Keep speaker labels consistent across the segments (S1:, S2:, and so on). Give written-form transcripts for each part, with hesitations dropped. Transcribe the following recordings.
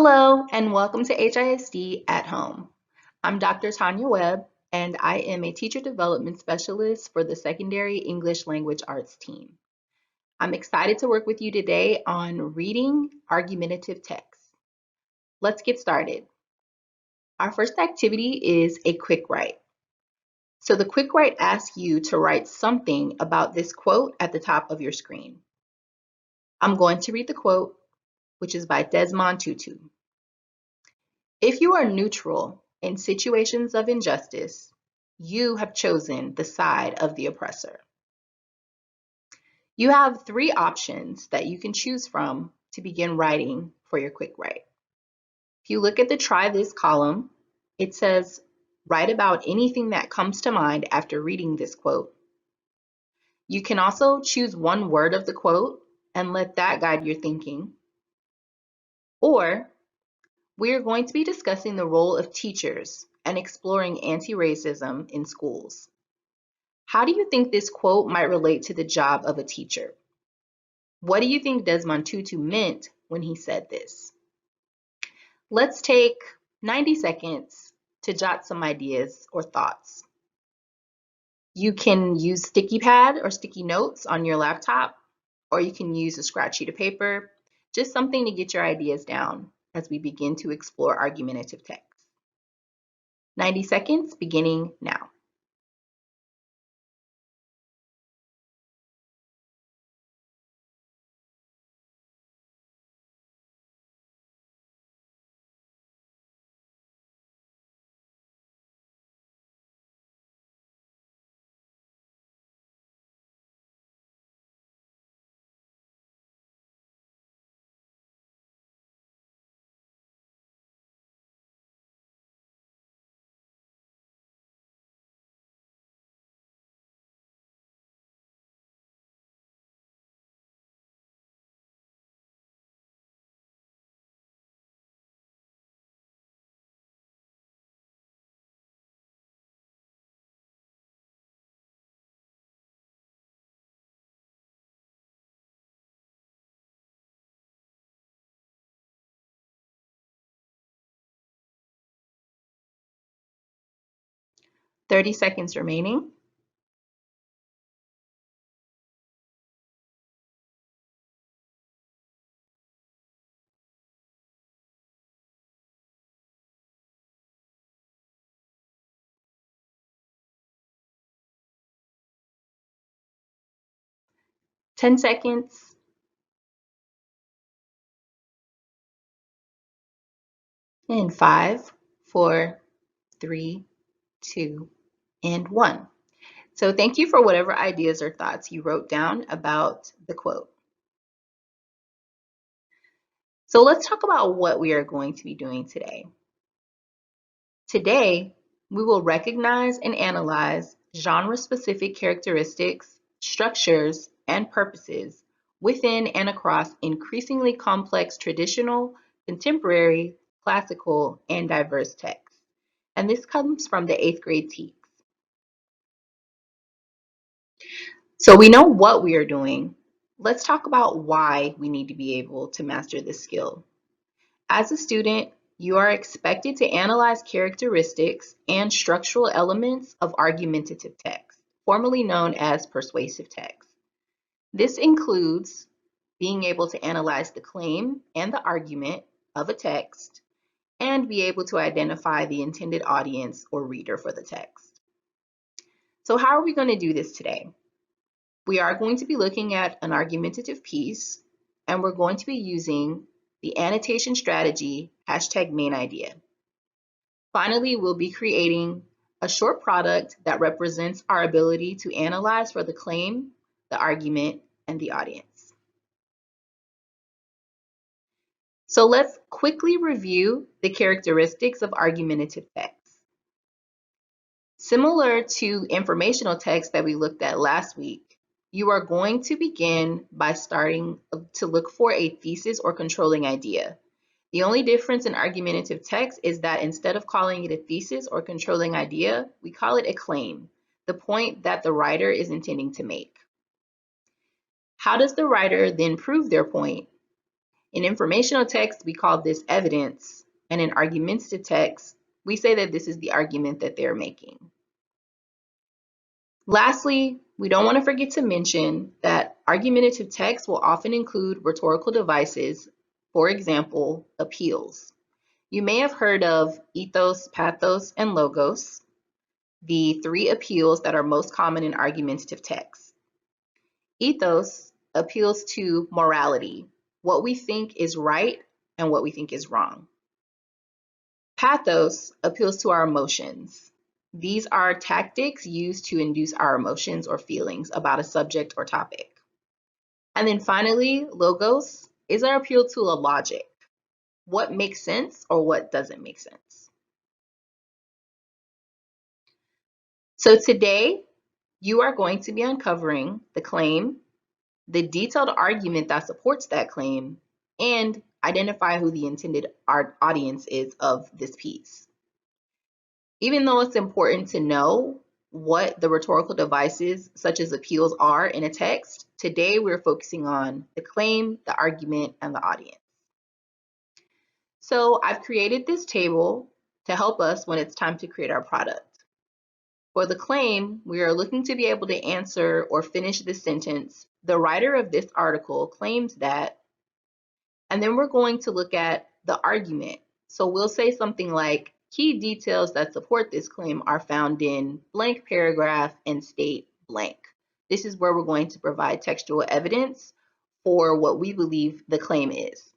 S1: Hello and welcome to HISD at Home. I'm Dr. Tanya Webb and I am a teacher development specialist for the Secondary English Language Arts team. I'm excited to work with you today on reading argumentative text. Let's get started. Our first activity is a quick write. So the quick write asks you to write something about this quote at the top of your screen. I'm going to read the quote, which is by Desmond Tutu. If you are neutral in situations of injustice, you have chosen the side of the oppressor. You have three options that you can choose from to begin writing for your quick write. If you look at the try this column, it says write about anything that comes to mind after reading this quote. You can also choose one word of the quote and let that guide your thinking. Or we are going to be discussing the role of teachers and exploring anti-racism in schools. How do you think this quote might relate to the job of a teacher? What do you think Desmond Tutu meant when he said this? Let's take 90 seconds to jot some ideas or thoughts. You can use sticky pad or sticky notes on your laptop, or you can use a scratch sheet of paper, just something to get your ideas down as we begin to explore argumentative text. 90 seconds beginning now. Thirty seconds remaining. Ten seconds. In 5, 4, 3, 2, and 1. So thank you for whatever ideas or thoughts you wrote down about the quote. So let's talk about what we are going to be doing today. Today, we will recognize and analyze genre-specific characteristics, structures, and purposes within and across increasingly complex traditional, contemporary, classical, and diverse texts. And this comes from the 8th grade TEKS. So we know what we are doing. Let's talk about why we need to be able to master this skill. As a student, you are expected to analyze characteristics and structural elements of argumentative text, formerly known as persuasive text. This includes being able to analyze the claim and the argument of a text and be able to identify the intended audience or reader for the text. So how are we going to do this today? We are going to be looking at an argumentative piece, and we're going to be using the annotation strategy #main idea. Finally, we'll be creating a short product that represents our ability to analyze for the claim, the argument, and the audience. So let's quickly review the characteristics of argumentative text. Similar to informational text that we looked at last week, you are going to begin by starting to look for a thesis or controlling idea. The only difference in argumentative text is that instead of calling it a thesis or controlling idea, we call it a claim, the point that the writer is intending to make. How does the writer then prove their point? In informational text, we call this evidence, and in argumentative text, we say that this is the argument that they're making. Lastly, we don't want to forget to mention that argumentative text will often include rhetorical devices, for example, appeals. You may have heard of ethos, pathos, and logos, the three appeals that are most common in argumentative text. Ethos appeals to morality, what we think is right and what we think is wrong. Pathos appeals to our emotions. These are tactics used to induce our emotions or feelings about a subject or topic. And then finally, logos is our appeal to a logic, what makes sense or what doesn't make sense. So today, you are going to be uncovering the claim, the detailed argument that supports that claim, and identify who the intended audience is of this piece. Even though it's important to know what the rhetorical devices such as appeals are in a text, today we're focusing on the claim, the argument, and the audience. So I've created this table to help us when it's time to create our product. For the claim, we are looking to be able to answer or finish this sentence. The writer of this article claims that, and then we're going to look at the argument. So we'll say something like, key details that support this claim are found in blank paragraph and state blank. This is where we're going to provide textual evidence for what we believe the claim is.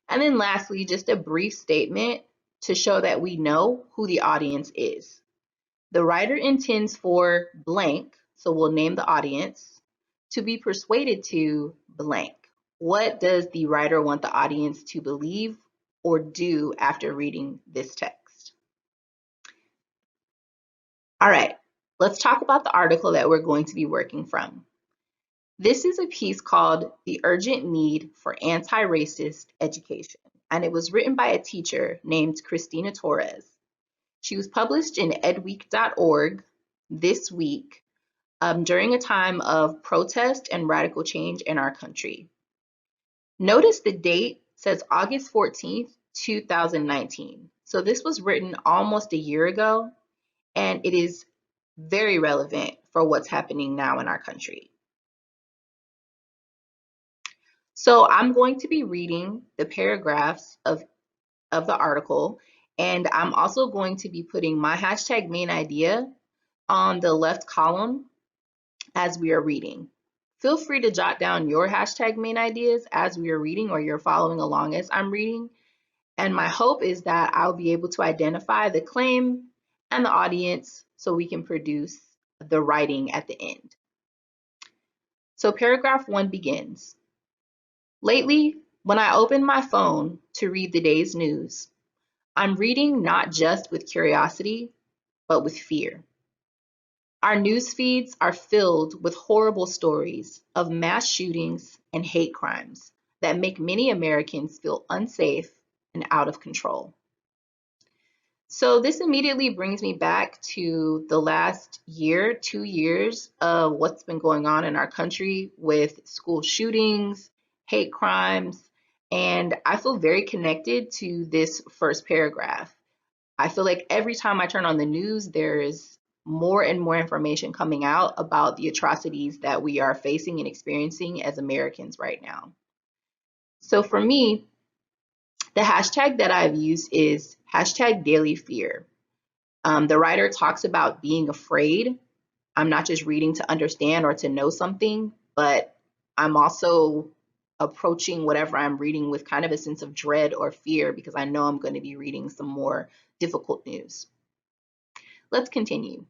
S1: And then lastly, just a brief statement to show that we know who the audience is. The writer intends for blank, so we'll name the audience, to be persuaded to blank. What does the writer want the audience to believe or do after reading this text? All right, let's talk about the article that we're going to be working from. This is a piece called The Urgent Need for Anti-Racist Education, and it was written by a teacher named Christina Torres. She was published in edweek.org this week during a time of protest and radical change in our country. Notice the date says August 14th, 2019. So this was written almost a year ago, and it is very relevant for what's happening now in our country. So I'm going to be reading the paragraphs of the article, and I'm also going to be putting my hashtag main idea on the left column as we are reading. Feel free to jot down your hashtag main ideas as we are reading, or you're following along as I'm reading. And my hope is that I'll be able to identify the claim and the audience so we can produce the writing at the end. So paragraph 1 begins. Lately, when I open my phone to read the day's news, I'm reading not just with curiosity, but with fear. Our news feeds are filled with horrible stories of mass shootings and hate crimes that make many Americans feel unsafe and out of control. So this immediately brings me back to the last year, 2 years of what's been going on in our country with school shootings, hate crimes, and I feel very connected to this first paragraph. I feel like every time I turn on the news, there is more and more information coming out about the atrocities that we are facing and experiencing as Americans right now. So for me, the hashtag that I've used is hashtag daily fear. The writer talks about being afraid. I'm not just reading to understand or to know something, but I'm also approaching whatever I'm reading with kind of a sense of dread or fear because I know I'm going to be reading some more difficult news. Let's continue.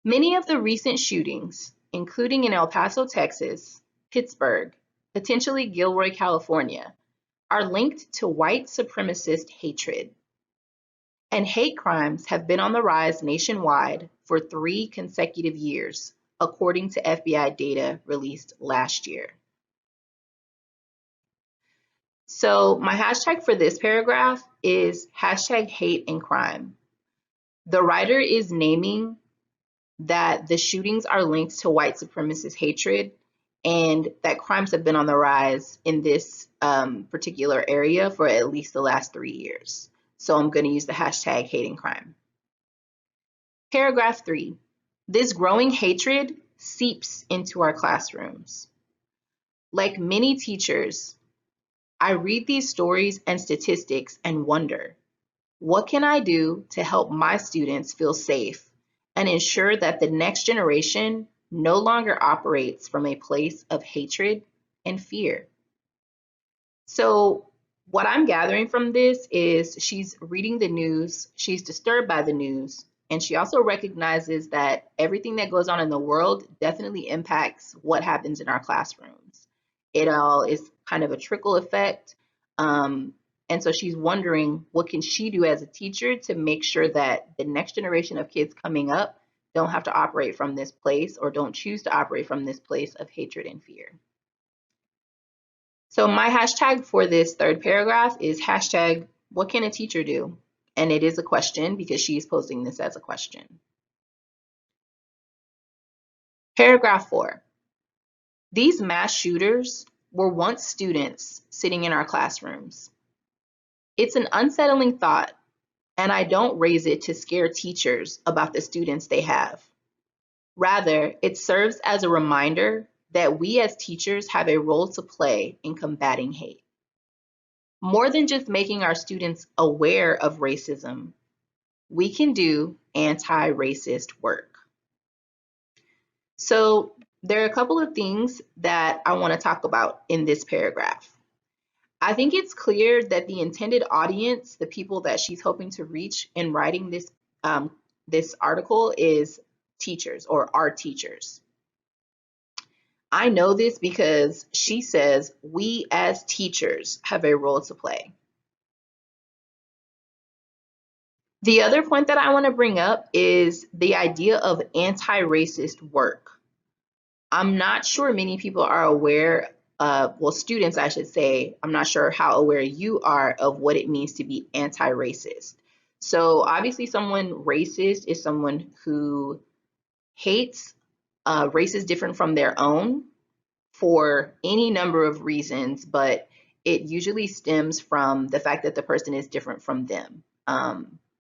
S1: Many of the recent shootings, including in El Paso, Texas, Pittsburgh, potentially Gilroy, California, are linked to white supremacist hatred. And hate crimes have been on the rise nationwide for 3 consecutive years, according to FBI data released last year. So my hashtag for this paragraph is hashtag hate and crime. The writer is naming that the shootings are linked to white supremacist hatred, and that crimes have been on the rise in this particular area for at least the last 3 years. So I'm going to use the hashtag hating crime. Paragraph 3. This growing hatred seeps into our classrooms. Like many teachers, I read these stories and statistics and wonder, what can I do to help my students feel safe and ensure that the next generation no longer operates from a place of hatred and fear? So what I'm gathering from this is she's reading the news, she's disturbed by the news, and she also recognizes that everything that goes on in the world definitely impacts what happens in our classrooms. It all is kind of a trickle effect. And so she's wondering, what can she do as a teacher to make sure that the next generation of kids coming up don't have to operate from this place or don't choose to operate from this place of hatred and fear. So my hashtag for this third paragraph is hashtag what can a teacher do? And it is a question because she's posing this as a question. Paragraph 4. These mass shooters were once students sitting in our classrooms. It's an unsettling thought, and I don't raise it to scare teachers about the students they have. Rather, it serves as a reminder that we as teachers have a role to play in combating hate. More than just making our students aware of racism, we can do anti-racist work. So there are a couple of things that I want to talk about in this paragraph. I think it's clear that the intended audience, the people that she's hoping to reach in writing this article, is teachers or are teachers. I know this because she says we as teachers have a role to play. The other point that I want to bring up is the idea of anti-racist work. I'm not sure many people are aware well, students, I should say, I'm not sure how aware you are of what it means to be anti-racist. So obviously someone racist is someone who hates races different from their own for any number of reasons, but it usually stems from the fact that the person is different from them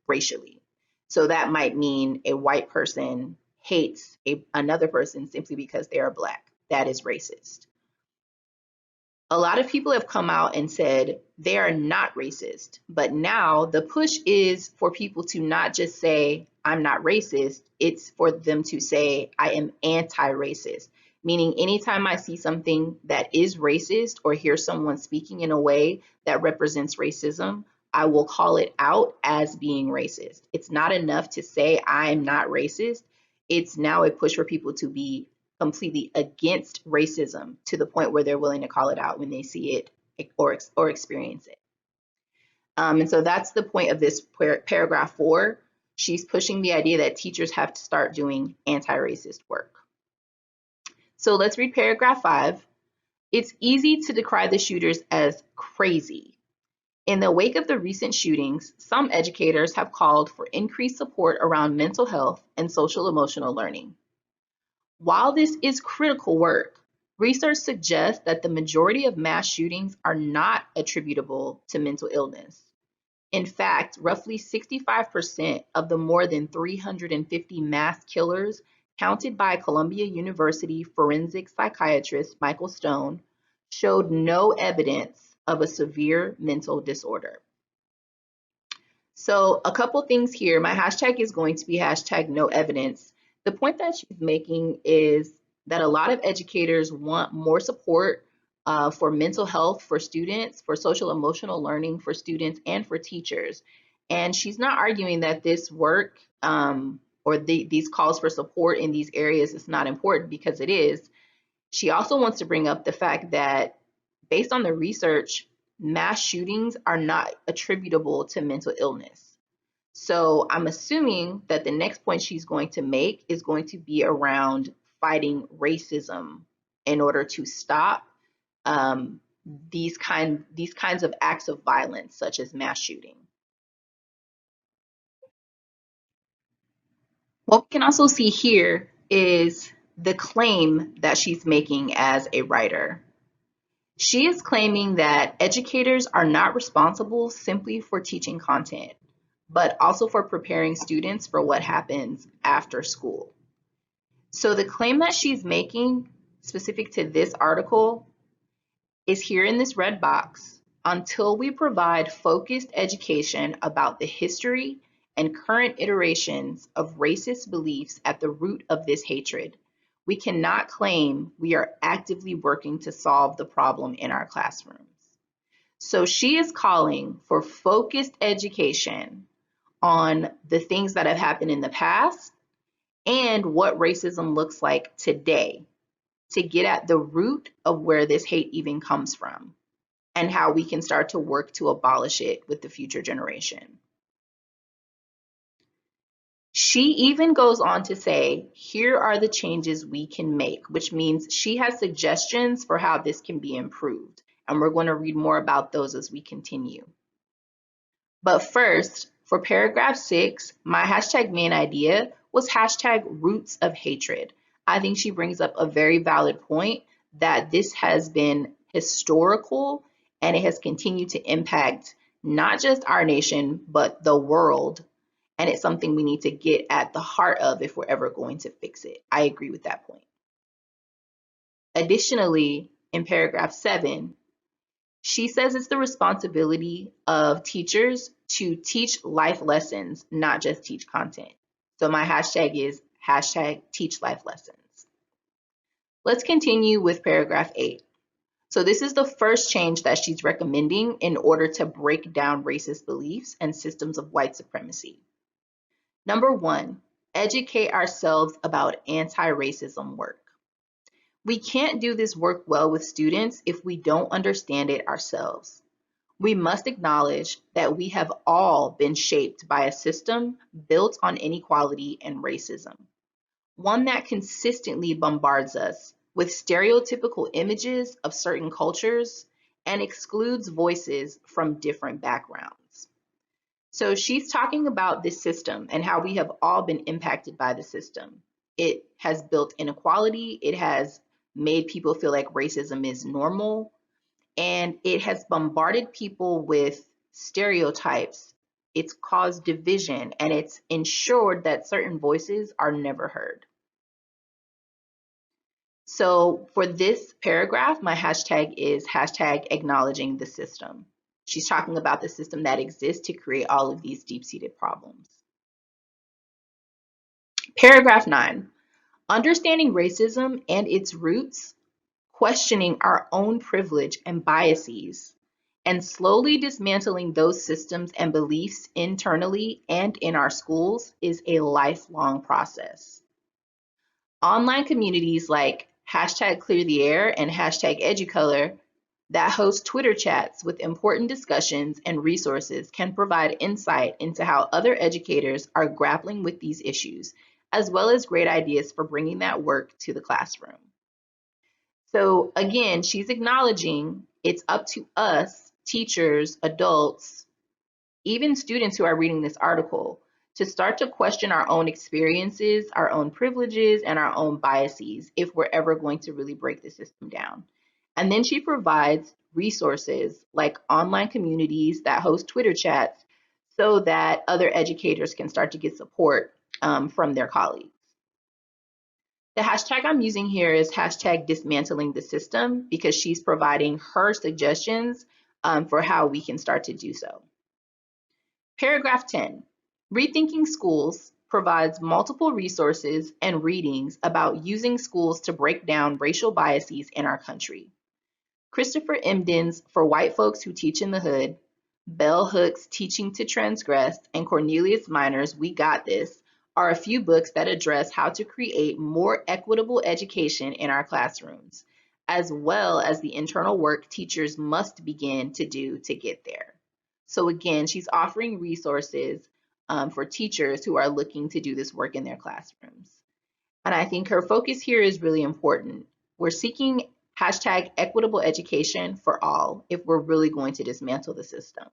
S1: racially. So that might mean a white person hates another person simply because they are Black. That is racist. A lot of people have come out and said they are not racist, but now the push is for people to not just say, I'm not racist, it's for them to say, I am anti-racist. Meaning anytime I see something that is racist or hear someone speaking in a way that represents racism, I will call it out as being racist. It's not enough to say I'm not racist. It's now a push for people to be completely against racism to the point where they're willing to call it out when they see it or experience it. And so that's the point of this paragraph 4. She's pushing the idea that teachers have to start doing anti-racist work. So let's read paragraph 5. It's easy to decry the shooters as crazy. In the wake of the recent shootings, some educators have called for increased support around mental health and social emotional learning. While this is critical work, research suggests that the majority of mass shootings are not attributable to mental illness. In fact, roughly 65% of the more than 350 mass killers counted by Columbia University forensic psychiatrist Michael Stone showed no evidence of a severe mental disorder. So a couple things here. My hashtag is going to be hashtag no evidence. The point that she's making is that a lot of educators want more support for mental health for students, for social emotional learning for students, and for teachers. And she's not arguing that this work or these calls for support in these areas is not important, because it is. She also wants to bring up the fact that based on the research, mass shootings are not attributable to mental illness. So I'm assuming that the next point she's going to make is going to be around fighting racism in order to stop these kinds of acts of violence, such as mass shooting. What we can also see here is the claim that she's making as a writer. She is claiming that educators are not responsible simply for teaching content, but also for preparing students for what happens after school. So the claim that she's making, specific to this article, is here in this red box. Until we provide focused education about the history and current iterations of racist beliefs at the root of this hatred, we cannot claim we are actively working to solve the problem in our classrooms. So she is calling for focused education on the things that have happened in the past and what racism looks like today to get at the root of where this hate even comes from and how we can start to work to abolish it with the future generation. She even goes on to say, here are the changes we can make, which means she has suggestions for how this can be improved. And we're going to read more about those as we continue. But first, for paragraph 6, my hashtag main idea was hashtag roots of hatred. I think she brings up a very valid point that this has been historical and it has continued to impact not just our nation, but the world. And it's something we need to get at the heart of if we're ever going to fix it. I agree with that point. Additionally, in paragraph 7, she says it's the responsibility of teachers to teach life lessons, not just teach content. So my hashtag is hashtag teach life lessons. Let's continue with paragraph 8. So this is the first change that she's recommending in order to break down racist beliefs and systems of white supremacy. Number 1, educate ourselves about anti-racism work. We can't do this work well with students if we don't understand it ourselves. We must acknowledge that we have all been shaped by a system built on inequality and racism, one that consistently bombards us with stereotypical images of certain cultures and excludes voices from different backgrounds. So she's talking about this system and how we have all been impacted by the system. It has built inequality, it has made people feel like racism is normal, and it has bombarded people with stereotypes. It's caused division, and it's ensured that certain voices are never heard. So for this paragraph, my hashtag is hashtag acknowledging the system. She's talking about the system that exists to create all of these deep-seated problems. Paragraph 9, understanding racism and its roots, questioning our own privilege and biases, and slowly dismantling those systems and beliefs internally and in our schools is a lifelong process. Online communities like hashtag clear the air and hashtag educolor that host Twitter chats with important discussions and resources can provide insight into how other educators are grappling with these issues, as well as great ideas for bringing that work to the classroom. So again, she's acknowledging it's up to us, teachers, adults, even students who are reading this article, to start to question our own experiences, our own privileges, and our own biases if we're ever going to really break the system down. And then she provides resources like online communities that host Twitter chats so that other educators can start to get support from their colleagues. The hashtag I'm using here is hashtag dismantling the system because she's providing her suggestions for how we can start to do so. Paragraph 10, Rethinking Schools provides multiple resources and readings about using schools to break down racial biases in our country. Christopher Emdin's For White Folks Who Teach in the Hood, Bell Hook's Teaching to Transgress, and Cornelius Minor's We Got This are a few books that address how to create more equitable education in our classrooms, as well as the internal work teachers must begin to do to get there. So again, she's offering resources for teachers who are looking to do this work in their classrooms. And I think her focus here is really important. We're seeking hashtag equitable education for all if we're really going to dismantle the system.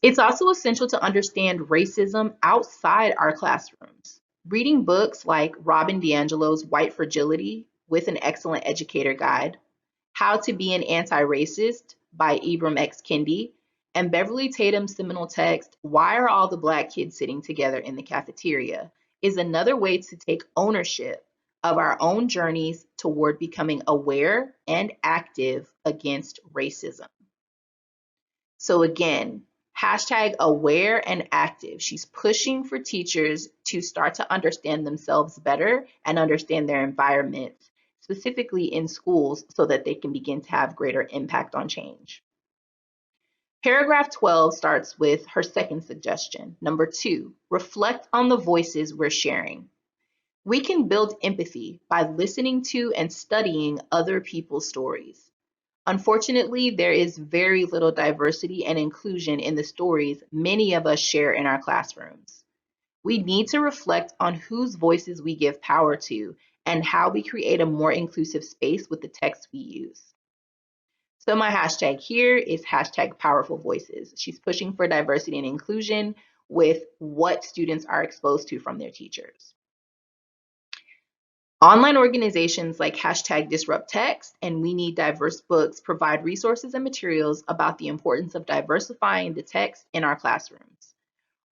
S1: It's also essential to understand racism outside our classrooms. Reading books like Robin DiAngelo's White Fragility with an Excellent Educator Guide, How to Be an Anti-Racist by Ibram X. Kendi, and Beverly Tatum's seminal text, Why Are All the Black Kids Sitting Together in the Cafeteria, is another way to take ownership of our own journeys toward becoming aware and active against racism. So again, hashtag aware and active. She's pushing for teachers to start to understand themselves better and understand their environment, specifically in schools, so that they can begin to have greater impact on change. Paragraph 12 starts with her second suggestion. Number 2, reflect on the voices we're sharing. We can build empathy by listening to and studying other people's stories. Unfortunately, there is very little diversity and inclusion in the stories many of us share in our classrooms. We need to reflect on whose voices we give power to and how we create a more inclusive space with the text we use. So my hashtag here is hashtag powerful voices. She's pushing for diversity and inclusion with what students are exposed to from their teachers. Online organizations like hashtag Disrupt Text and We Need Diverse Books provide resources and materials about the importance of diversifying the text in our classrooms.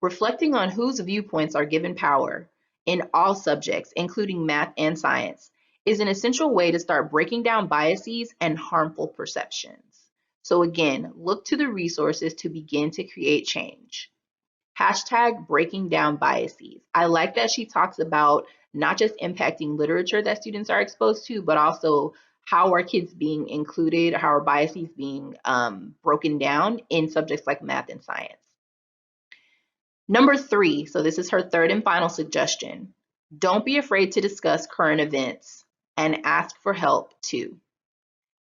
S1: Reflecting on whose viewpoints are given power in all subjects, including math and science, is an essential way to start breaking down biases and harmful perceptions. So again, look to the resources to begin to create change. Hashtag breaking down biases. I like that she talks about not just impacting literature that students are exposed to, but also how are kids being included, how are biases being broken down in subjects like math and science. Number 3, so this is her third and final suggestion. Don't be afraid to discuss current events and ask for help too.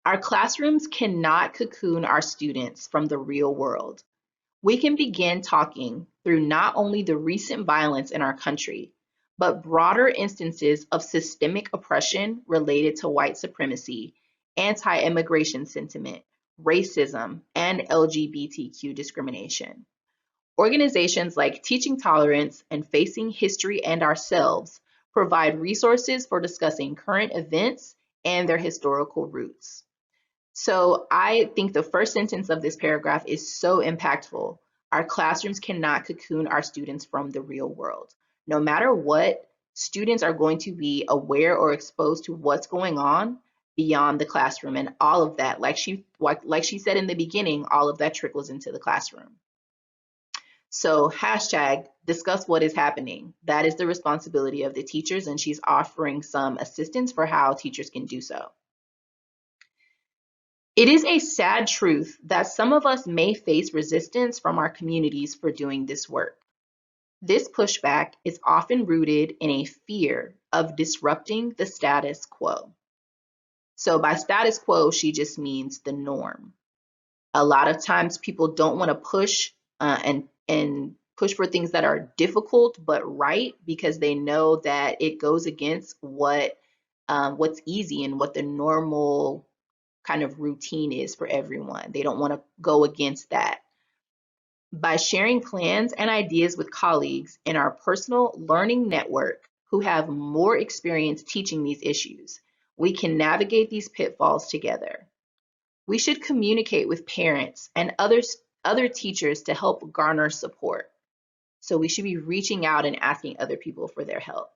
S1: Our classrooms cannot cocoon our students from the real world. We can begin talking through not only the recent violence in our country, but broader instances of systemic oppression related to white supremacy, anti-immigration sentiment, racism, and LGBTQ discrimination. Organizations like Teaching Tolerance and Facing History and Ourselves provide resources for discussing current events and their historical roots. So I think the first sentence of this paragraph is so impactful. Our classrooms cannot cocoon our students from the real world. No matter what, students are going to be aware or exposed to what's going on beyond the classroom, and all of that, like she said in the beginning, all of that trickles into the classroom. So hashtag discuss what is happening. That is the responsibility of the teachers, and she's offering some assistance for how teachers can do so. It is a sad truth that some of us may face resistance from our communities for doing this work. This pushback is often rooted in a fear of disrupting the status quo. So by status quo, she just means the norm. A lot of times people don't want to push and push for things that are difficult but right, because they know that it goes against what's easy and what the normal kind of routine is for everyone. They don't want to go against that. By sharing plans and ideas with colleagues in our personal learning network who have more experience teaching these issues, we can navigate these pitfalls together. We should communicate with parents and other teachers to help garner support. So we should be reaching out and asking other people for their help.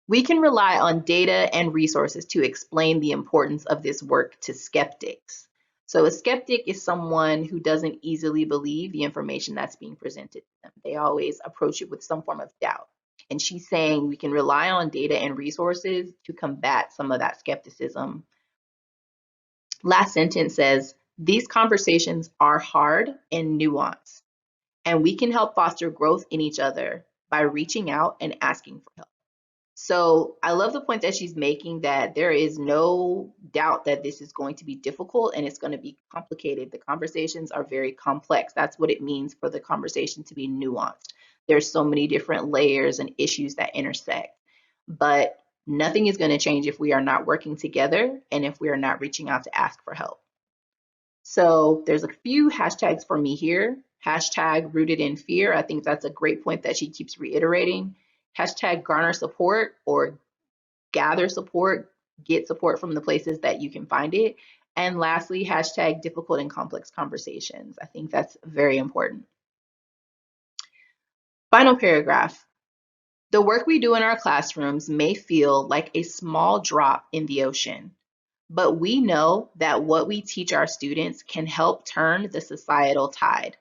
S1: We can rely on data and resources to explain the importance of this work to skeptics. So a skeptic is someone who doesn't easily believe the information that's being presented to them. They always approach it with some form of doubt. And she's saying we can rely on data and resources to combat some of that skepticism. Last sentence says, these conversations are hard and nuanced, and we can help foster growth in each other by reaching out and asking for help. So I love the point that she's making, that there is no doubt that this is going to be difficult and it's going to be complicated. The conversations are very complex. That's what it means for the conversation to be nuanced. There's so many different layers and issues that intersect, but nothing is going to change if we are not working together and if we are not reaching out to ask for help. So there's a few hashtags for me here. Hashtag rooted in fear. I think that's a great point that she keeps reiterating. Hashtag garner support or gather support, get support from the places that you can find it. And lastly, hashtag difficult and complex conversations. I think that's very important. Final paragraph. The work we do in our classrooms may feel like a small drop in the ocean, but we know that what we teach our students can help turn the societal tide.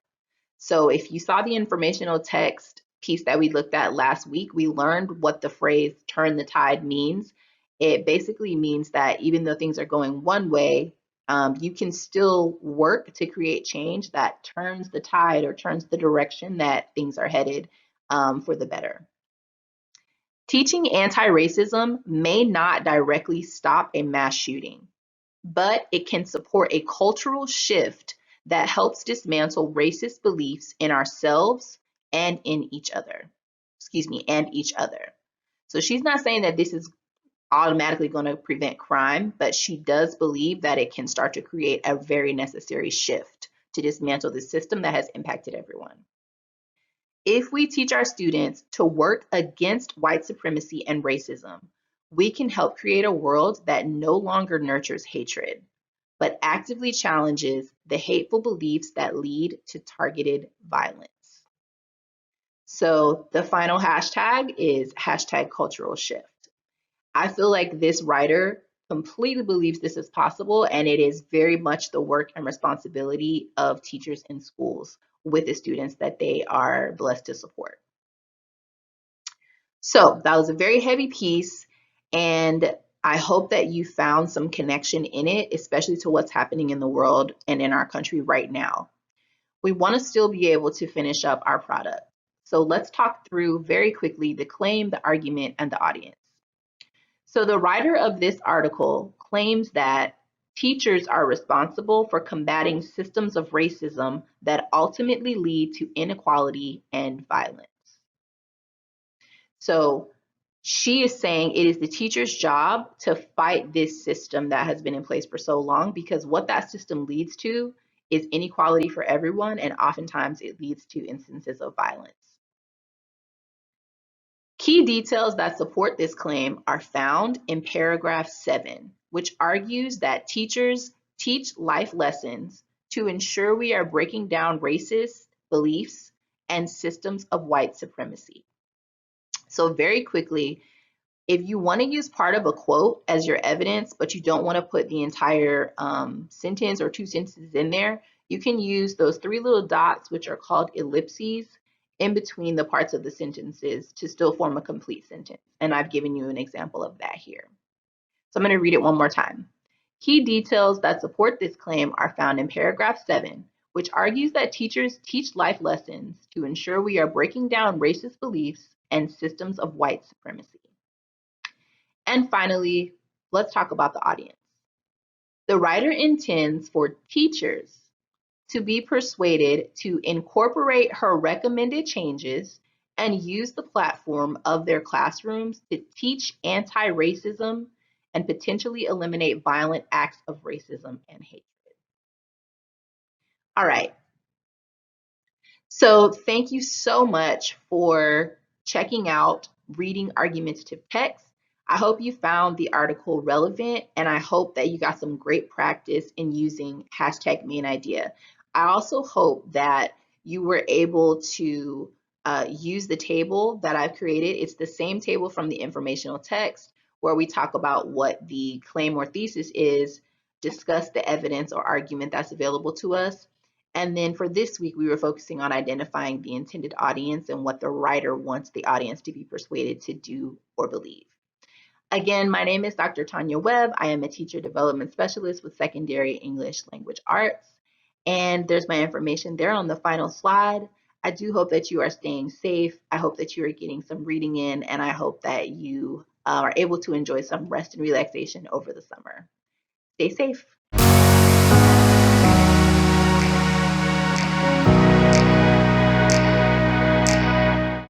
S1: So if you saw the informational text piece that we looked at last week, we learned what the phrase turn the tide means. It basically means that even though things are going one way, you can still work to create change that turns the tide or turns the direction that things are headed for the better. Teaching anti-racism may not directly stop a mass shooting, but it can support a cultural shift that helps dismantle racist beliefs in ourselves and in each other. And each other. So she's not saying that this is automatically going to prevent crime, but she does believe that it can start to create a very necessary shift to dismantle the system that has impacted everyone. If we teach our students to work against white supremacy and racism, we can help create a world that no longer nurtures hatred, but actively challenges the hateful beliefs that lead to targeted violence. So the final hashtag is hashtag cultural shift. I feel like this writer completely believes this is possible, and it is very much the work and responsibility of teachers in schools with the students that they are blessed to support. So that was a very heavy piece, and I hope that you found some connection in it, especially to what's happening in the world and in our country right now. We want to still be able to finish up our product. So let's talk through very quickly the claim, the argument, and the audience. So the writer of this article claims that teachers are responsible for combating systems of racism that ultimately lead to inequality and violence. So she is saying it is the teacher's job to fight this system that has been in place for so long, because what that system leads to is inequality for everyone, and oftentimes it leads to instances of violence. Key details that support this claim are found in paragraph 7, which argues that teachers teach life lessons to ensure we are breaking down racist beliefs and systems of white supremacy. So very quickly, if you want to use part of a quote as your evidence, but you don't want to put the entire sentence or two sentences in there, you can use those three little dots, which are called ellipses, in between the parts of the sentences to still form a complete sentence. And I've given you an example of that here. So I'm going to read it one more time. Key details that support this claim are found in paragraph 7, which argues that teachers teach life lessons to ensure we are breaking down racist beliefs and systems of white supremacy. And finally, let's talk about the audience. The writer intends for teachers to be persuaded to incorporate her recommended changes and use the platform of their classrooms to teach anti-racism and potentially eliminate violent acts of racism and hatred. All right. So thank you so much for checking out Reading Argumentative Text. I hope you found the article relevant, and I hope that you got some great practice in using hashtag main idea. I also hope that you were able to use the table that I've created. It's the same table from the informational text where we talk about what the claim or thesis is, discuss the evidence or argument that's available to us. And then for this week, we were focusing on identifying the intended audience and what the writer wants the audience to be persuaded to do or believe. Again, my name is Dr. Tanya Webb. I am a teacher development specialist with secondary English language arts. And there's my information there on the final slide. I do hope that you are staying safe. I hope that you are getting some reading in, and I hope that you are able to enjoy some rest and relaxation over the summer. Stay safe.